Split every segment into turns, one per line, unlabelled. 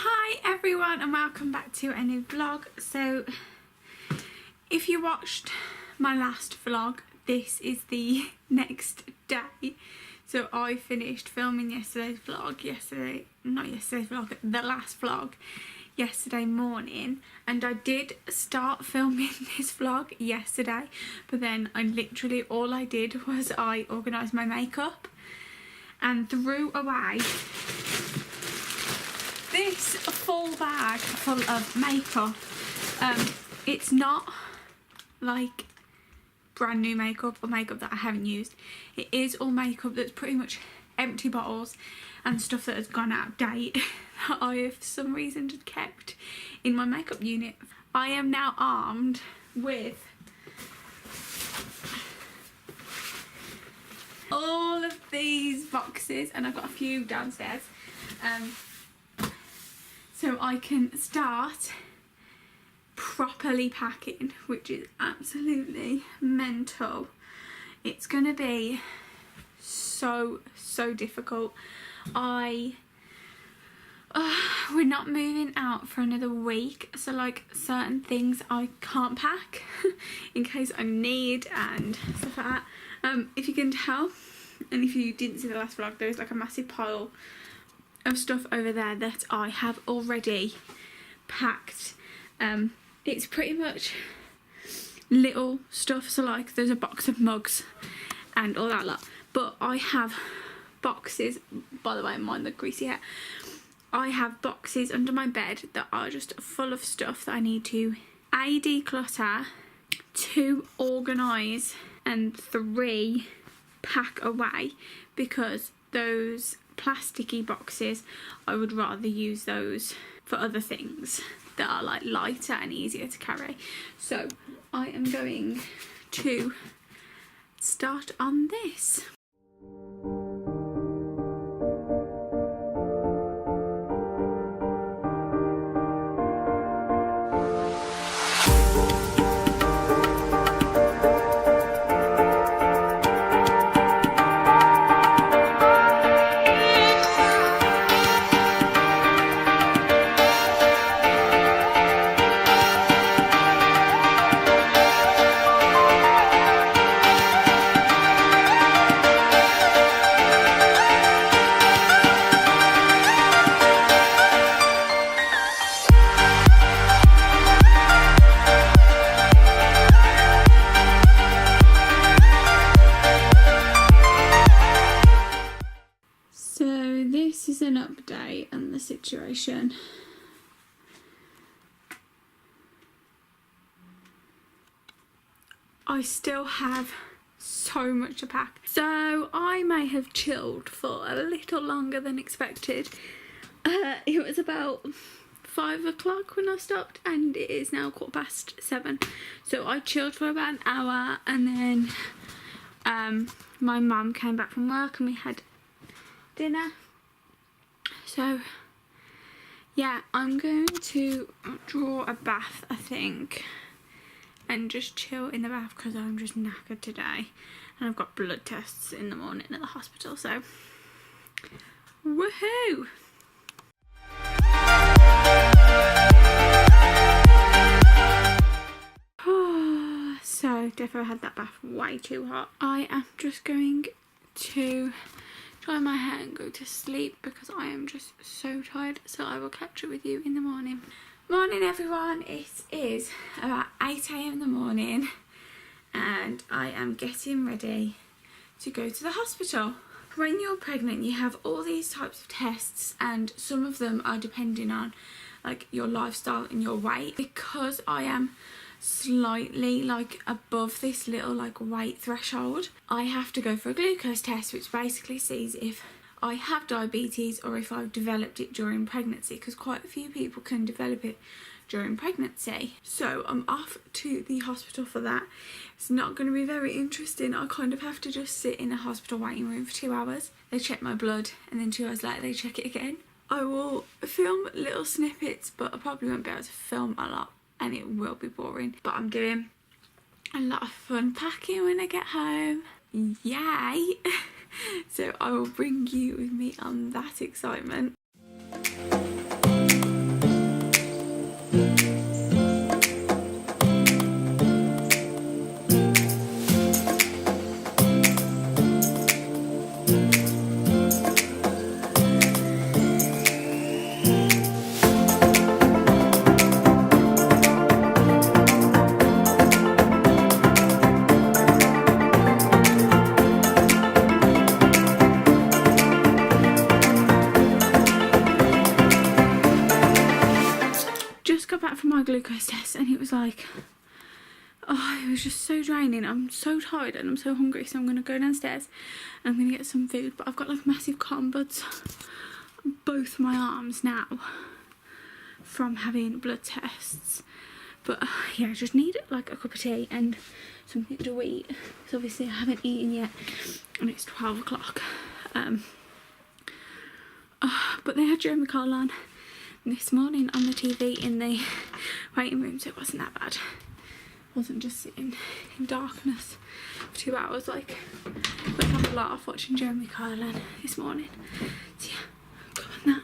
Hi everyone and welcome back to a new vlog. So if you watched my last vlog, this is the next day. So I finished filming the last vlog yesterday morning, and I did start filming this vlog yesterday, but then all I did was I organised my makeup and threw away this full bag full of makeup. It's not like brand new makeup or makeup that I haven't used. It is all makeup that's pretty much empty bottles and stuff that has gone out of date that I have for some reason just kept in my makeup unit. I am now armed with all of these boxes, and I've got a few downstairs, so I can start properly packing, which is absolutely mental. It's gonna be so difficult. We're not moving out for another week, so like certain things I can't pack in case I need and stuff like that. If you can tell, and if you didn't see the last vlog, there's like a massive pile of stuff over there that I have already packed. It's pretty much little stuff, so like there's a box of mugs and all that lot, but I have boxes, by the way, mind the greasy hair, I have boxes under my bed that are just full of stuff that I need to A, declutter, 2, organise, and 3, pack away, because those plasticky boxes, I would rather use those for other things that are like lighter and easier to carry. So I am going to start on this. This is an update on the situation. I still have so much to pack, so I may have chilled for a little longer than expected. It was about 5 o'clock when I stopped, and it is now 7:15. So I chilled for about an hour, and then my mum came back from work and we had dinner. So yeah, I'm going to draw a bath, I think, and just chill in the bath because I'm just knackered today, and I've got blood tests in the morning at the hospital, so woohoo! So defo had that bath way too hot. I am just going to dry my hair and go to sleep because I am just so tired, so I will catch up with you in the morning. Morning everyone, it is about 8 AM in the morning and I am getting ready to go to the hospital. When you're pregnant you have all these types of tests, and some of them are depending on like your lifestyle and your weight. Because I am slightly like above this little like weight threshold, I have to go for a glucose test, which basically sees if I have diabetes or if I've developed it during pregnancy, because quite a few people can develop it during pregnancy. So I'm off to the hospital for that. It's not going to be very interesting. I kind of have to just sit in a hospital waiting room for 2 hours. They check my blood and then 2 hours later they check it again. I will film little snippets, but I probably won't be able to film a lot and it will be boring. But I'm doing a lot of fun packing when I get home. Yay! So I will bring you with me on that excitement. my glucose test and it was like, oh, it was just so draining. I'm so tired and I'm so hungry, so I'm going to go downstairs and I'm going to get some food. But I've got like massive cotton buds on both my arms now from having blood tests. But yeah, I just need like a cup of tea and something to eat. So obviously I haven't eaten yet and it's 12 o'clock. But they had Jeremy Kyle on this morning on the TV in the waiting room, so it wasn't that bad. I wasn't just sitting in darkness for 2 hours. Like, we had a lot of watching Jeremy Kyle this morning. So yeah, go on that.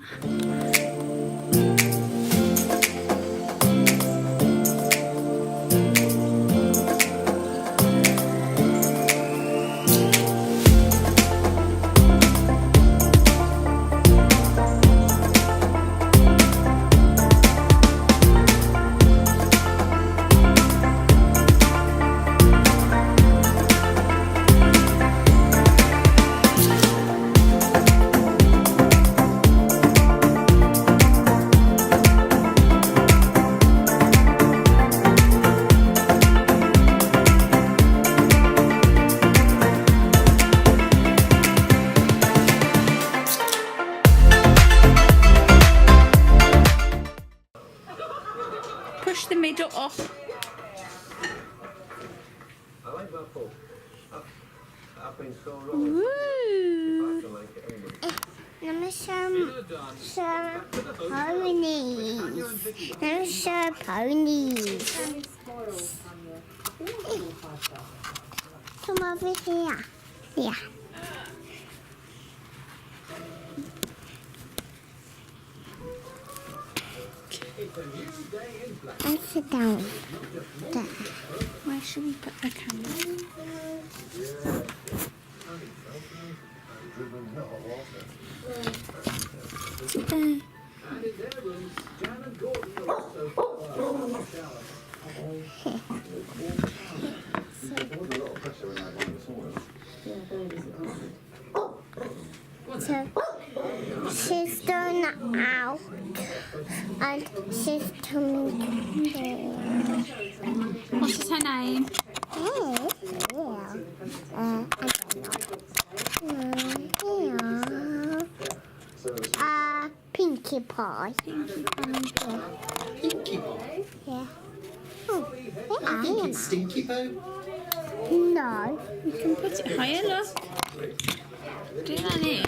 Push the middle up.
I like that ball. I've been so wrong.
Woo!
Let me show ponies. Let me show ponies. Come over here. Yeah. And sit down there.
Where should we put the camera?
So she's done out and she's coming here.
What's her name?
I don't know. Pinkie Pie.
Pinkie Pie?
Yeah. Oh,
I think it's Stinky Poo.
No.
You can put it higher, look. Do that here.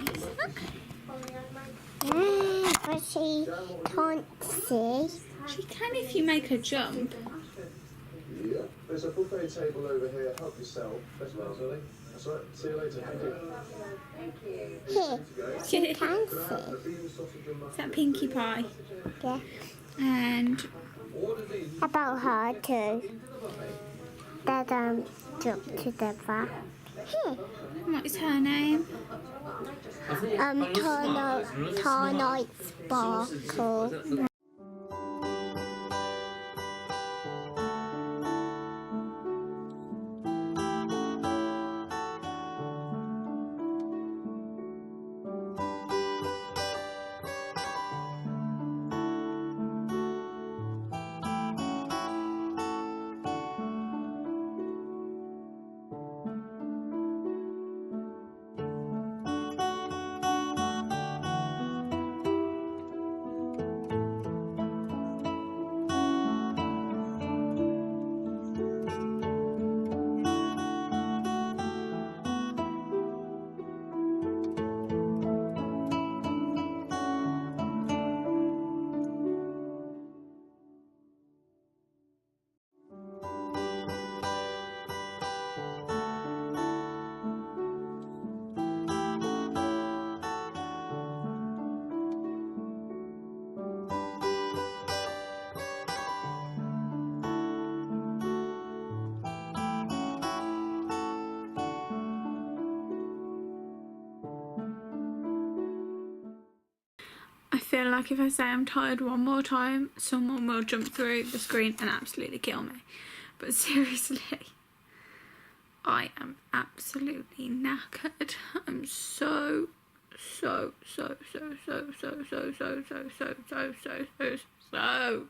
But she can't see.
She can if you make her jump.
Yeah, there's a buffet table over here. Help yourself. That's well, Lily. That's right. See you later. Thank you.
Here, she can see.
Is that Pinkie Pie?
Yeah.
And
About her too. That jump together. Here.
what is her name?
Twilight Sparkle.
I feel like if I say I'm tired one more time, someone will jump through the screen and absolutely kill me. But seriously, I am absolutely knackered. I'm so so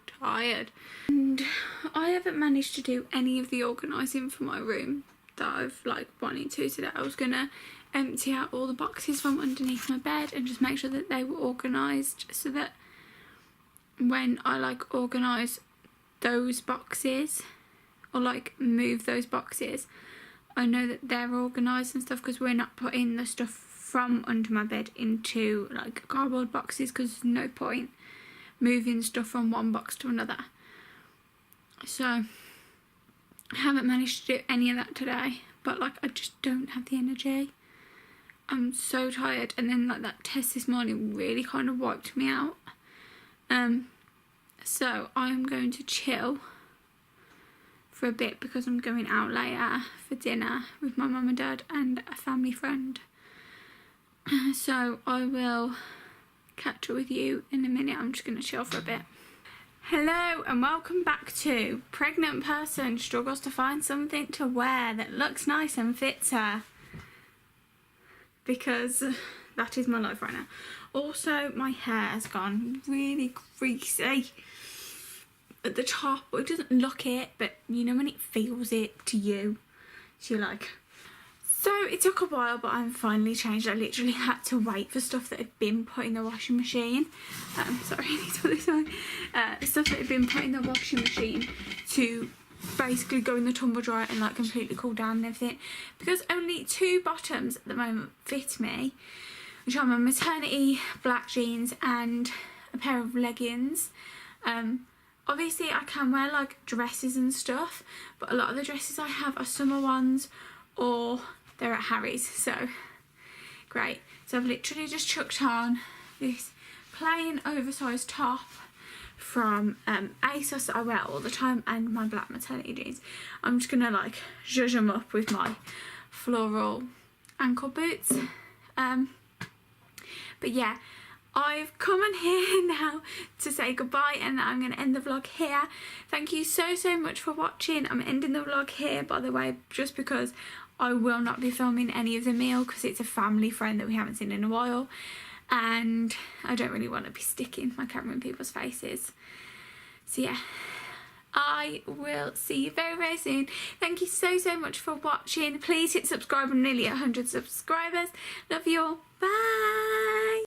tired. And I haven't managed to do any of the organising for my room that I've like wanted to today. I was gonna empty out all the boxes from underneath my bed and just make sure that they were organised, so that when I like organise those boxes or like move those boxes, I know that they're organised and stuff, because we're not putting the stuff from under my bed into like cardboard boxes, because there's no point moving stuff from one box to another. So I haven't managed to do any of that today, but like I just don't have the energy. I'm so tired, and then like that test this morning really kind of wiped me out. So I'm going to chill for a bit because I'm going out later for dinner with my mum and dad and a family friend. So I will catch up with you in a minute. I'm just going to chill for a bit. Hello and welcome back to Pregnant Person Struggles to Find Something to Wear That Looks Nice and Fits Her. Because that is my life right now. Also, my hair has gone really greasy at the top. Well, it doesn't look it, but you know when it feels it to you. So you're like... So it took a while, but I'm finally changed. I literally had to wait for stuff that had been put in the washing machine. Sorry, I need to put this on. Stuff that had been put in the washing machine to basically go in the tumble dryer and like completely cool down and everything. Because only 2 bottoms at the moment fit me, which are my maternity black jeans and a pair of leggings. Obviously I can wear like dresses and stuff, but a lot of the dresses I have are summer ones or they're at Harry's, so great. So I've literally just chucked on this plain oversized top from ASOS that I wear all the time, and my black maternity jeans. I'm just gonna like zhuzh them up with my floral ankle boots. But yeah, I've come on here now to say goodbye, and I'm going to end the vlog here. Thank you so much for watching. I'm ending the vlog here, by the way, just because I will not be filming any of the meal because it's a family friend that we haven't seen in a while, and I don't really want to be sticking my camera in people's faces. So yeah, I will see you very soon. Thank you so much for watching. Please hit subscribe. I'm nearly at 100 subscribers. Love you all. Bye.